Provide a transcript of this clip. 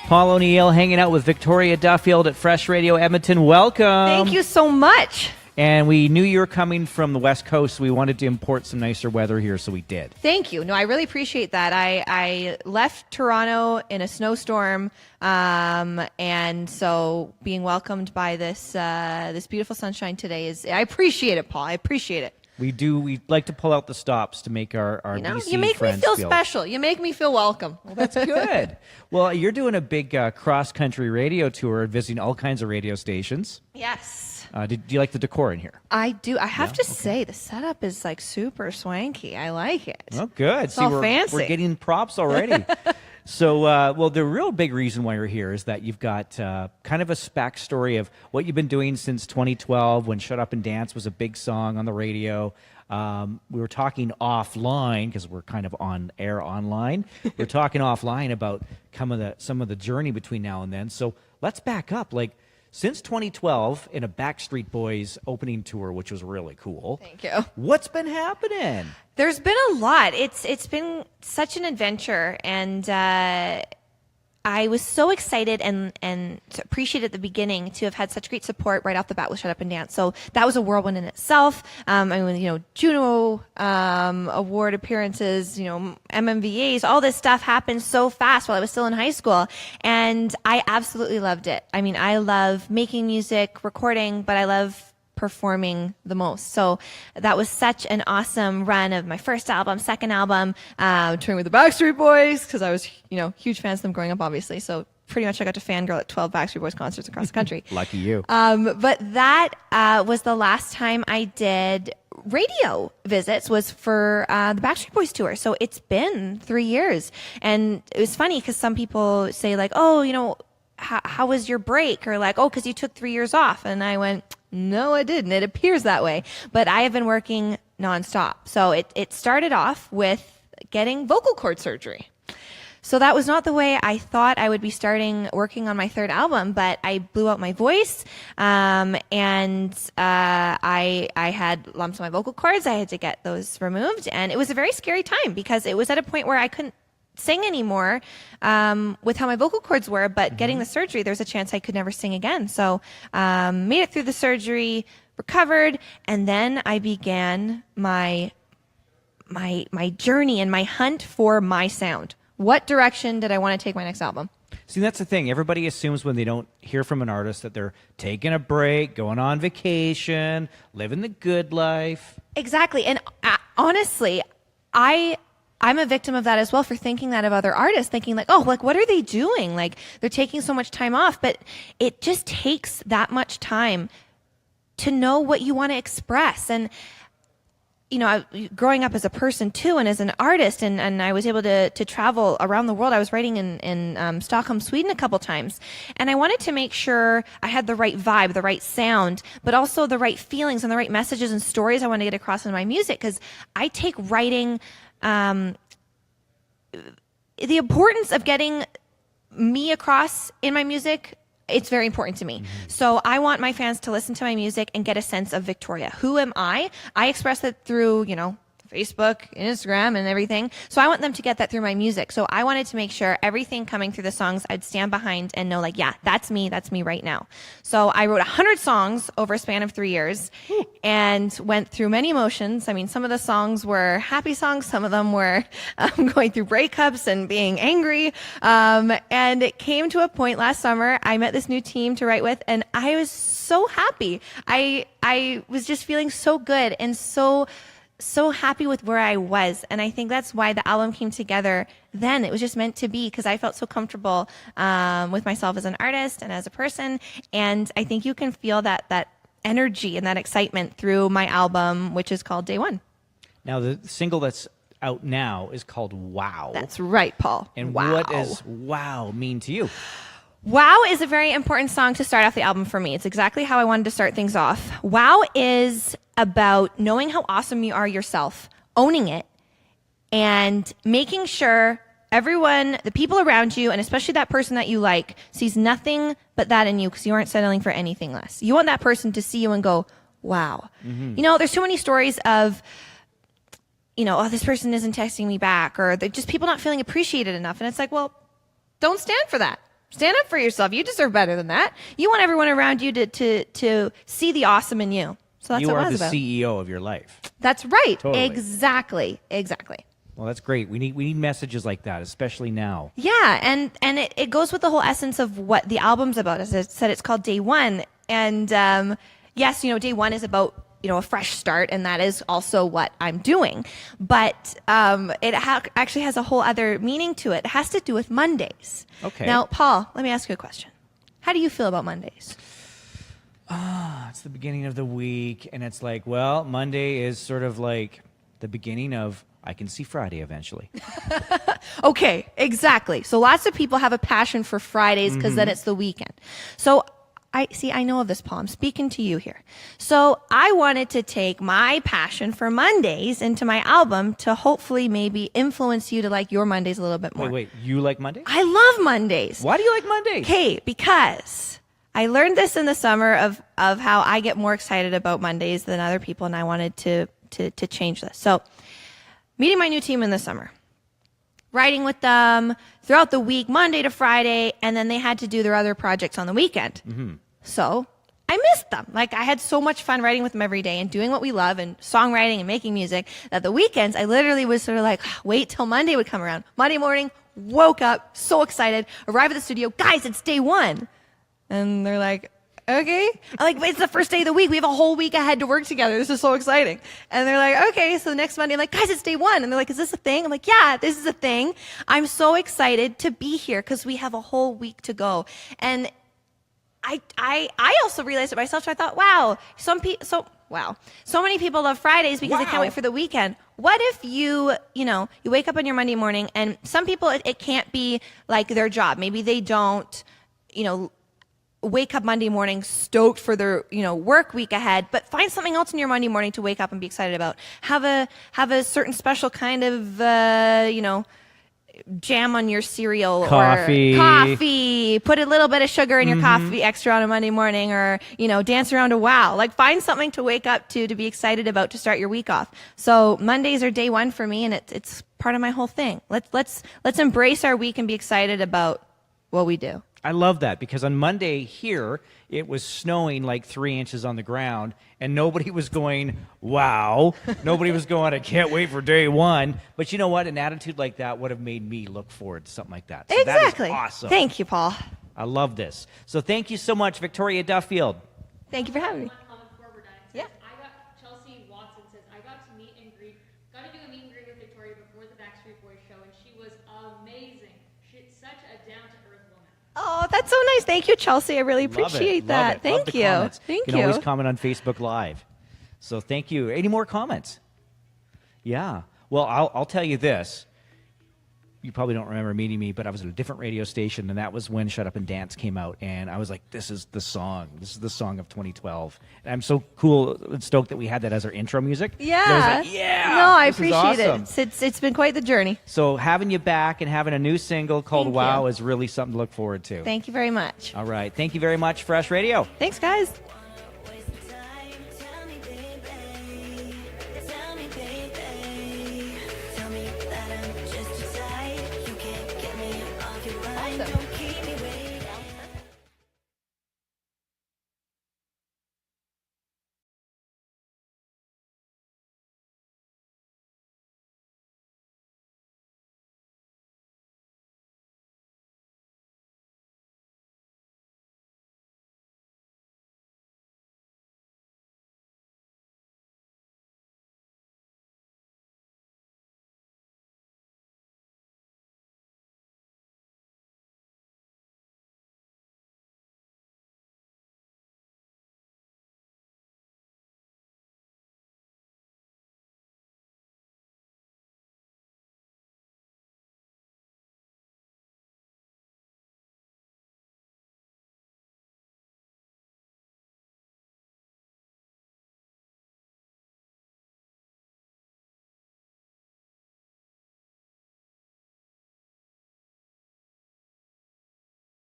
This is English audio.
Paul O'Neill hanging out with Victoria Duffield at Fresh Radio Edmonton. Welcome. Thank you so much. And we knew you were coming from the West Coast, so we wanted to import some nicer weather here, so we did. Thank you. No, I really appreciate that. I left Toronto in a snowstorm, and so being welcomed by this this beautiful sunshine today I appreciate it, Paul. I appreciate it. We do. We like to pull out the stops to make our BC you make me friends feel special. You make me feel welcome. Well, that's good. Well, you're doing a big cross-country radio tour, visiting all kinds of radio stations. Yes. Do you like the decor in here? I do. I have to say, the setup is like super swanky. I like it. Oh, good. It's all fancy. We're getting props already. So, well, the real big reason why you're here is that you've got kind of a backstory of what you've been doing since 2012 when Shut Up and Dance was a big song on the radio. We were talking offline because we're kind of on air online. We're talking offline about some of the journey between now and then. So let's back up. Like, since 2012 in a Backstreet Boys opening tour, which was really cool. Thank you. What's been happening? There's been a lot. It's been such an adventure, and I was so excited and appreciated at the beginning to have had such great support right off the bat with Shut Up and Dance. So that was a whirlwind in itself. I mean, Juno award appearances, MMVAs, all this stuff happened so fast while I was still in high school, and I absolutely loved it. I mean, I love making music, recording, but I love performing the most. So that was such an awesome run of my first album, second album, touring with the Backstreet Boys, because I was, huge fans of them growing up, obviously. So pretty much I got to fangirl at 12 Backstreet Boys concerts across the country. Lucky you. But that was the last time I did radio visits, was for the Backstreet Boys tour. So it's been 3 years. And it was funny because some people say like, oh, how was your break? Or like, oh, because you took 3 years off. And I went, no, I didn't. It appears that way. But I have been working nonstop. So it started off with getting vocal cord surgery. So that was not the way I thought I would be starting working on my third album, but I blew out my voice, and I had lumps on my vocal cords. I had to get those removed, and it was a very scary time because it was at a point where I couldn't sing anymore with how my vocal cords were, but getting the surgery, there's a chance I could never sing again. So made it through the surgery, recovered, and then I began my journey and my hunt for my sound. What direction did I want to take my next album? See, that's the thing. Everybody assumes when they don't hear from an artist that they're taking a break, going on vacation, living the good life. Exactly. And honestly, I'm a victim of that as well, for thinking that of other artists, thinking like, oh, like, what are they doing? Like, they're taking so much time off. But it just takes that much time to know what you want to express. And growing up as a person too, and as an artist, and I was able to travel around the world. I was writing in Stockholm, Sweden a couple times, and I wanted to make sure I had the right vibe, the right sound, but also the right feelings and the right messages and stories I want to get across in my music, because I take writing, the importance of getting me across in my music. It's very important to me. So I want my fans to listen to my music and get a sense of Victoria. Who am I? I express it through, Facebook, Instagram, and everything. So I want them to get that through my music. So I wanted to make sure everything coming through the songs I'd stand behind and know, like, yeah, that's me right now. So I wrote 100 songs over a span of 3 years and went through many emotions. I mean, some of the songs were happy songs. Some of them were going through breakups and being angry. And it came to a point last summer, I met this new team to write with, and I was so happy. I was just feeling so good and so happy with where I was. And I think that's why the album came together then. It was just meant to be, because I felt so comfortable with myself as an artist and as a person. And I think you can feel that energy and that excitement through my album, which is called Day One. Now, the single that's out now is called Wow. That's right, Paul. And wow. What does Wow mean to you? Wow is a very important song to start off the album for me. It's exactly how I wanted to start things off. Wow is about knowing how awesome you are yourself, owning it, and making sure everyone, the people around you, and especially that person that you like, sees nothing but that in you, because you aren't settling for anything less. You want that person to see you and go, wow. There's too many stories of, oh, this person isn't texting me back, or just people not feeling appreciated enough. And it's like, well, don't stand for that. Stand up for yourself. You deserve better than that. You want everyone around you to see the awesome in you. So that's You what are it was the about. CEO of your life. That's right. Totally. Exactly. Well, that's great. We need messages like that, especially now. Yeah, and it goes with the whole essence of what the album's about. As I said, it's called Day One. And yes, Day One is about a fresh start, and that is also what I'm doing. But it actually has a whole other meaning to it. It has to do with Mondays. Okay. Now, Paul, let me ask you a question. How do you feel about Mondays? It's the beginning of the week, and it's like, well, Monday is sort of like the beginning of I can see Friday eventually. Okay, exactly. So lots of people have a passion for Fridays because then it's the weekend. So I know of this, Paul. I'm speaking to you here. So I wanted to take my passion for Mondays into my album to hopefully maybe influence you to like your Mondays a little bit more. Wait, you like Monday? I love Mondays. Why do you like Mondays? Okay, because I learned this in the summer of how I get more excited about Mondays than other people, and I wanted to change this. So meeting my new team in the summer, writing with them throughout the week, Monday to Friday, and then they had to do their other projects on the weekend. So I missed them. Like, I had so much fun writing with them every day and doing what we love and songwriting and making music that the weekends I literally was sort of like, wait till Monday would come around. Monday morning, woke up, so excited, arrive at the studio, guys, it's Day One. And they're like, okay. I'm like, but it's the first day of the week. We have a whole week ahead to work together. This is so exciting. And they're like, okay. So the next Monday, I'm like, guys, it's Day One. And they're like, is this a thing? I'm like, yeah, this is a thing. I'm so excited to be here because we have a whole week to go. And I also realized it myself. So I thought, wow, so many people love Fridays because they can't wait for the weekend. What if you wake up on your Monday morning, and some people, it can't be like their job. Maybe they don't, wake up Monday morning stoked for their work week ahead, but find something else in your Monday morning to wake up and be excited about. Have a certain special kind of jam on your cereal, Coffee. or coffee. Put a little bit of sugar in your coffee extra on a Monday morning, or dance around a wow. Like, find something to wake up to be excited about to start your week off. So Mondays are Day One for me, and it's part of my whole thing. Let's embrace our week and be excited about what we do. I love that, because on Monday here, it was snowing like 3 inches on the ground, and nobody was going, wow. Nobody was going, I can't wait for Day One. But you know what? An attitude like that would have made me look forward to something like that. So Exactly. That is awesome. Thank you, Paul. I love this. So thank you so much, Victoria Duffield. Thank you for having me. One comment before we're done. It Yeah. says, Chelsea Watson says, I got to do a meet and greet with Victoria before the Backstreet Boys show, and she was amazing. She's such a down-to-earth woman. Oh, that's so nice. Thank you, Chelsea. I really Love it. appreciate Love that. it. Love Thank the you. comments. Thank you you. can always comment on Facebook Live. So thank you. Any more comments? Yeah. Well, I'll tell you this. You probably don't remember meeting me, but I was at a different radio station, and that was when Shut Up and Dance came out, and I was like, this is the song. This is the song of 2012. And I'm so cool and stoked that we had that as our intro music. Yeah. And I was like, yeah. No, I this is appreciate awesome. it. It's been quite the journey. So having you back and having a new single called Thank Wow you. is really something to look forward to. Thank you very much. All right. Thank you very much, Fresh Radio. Thanks, guys.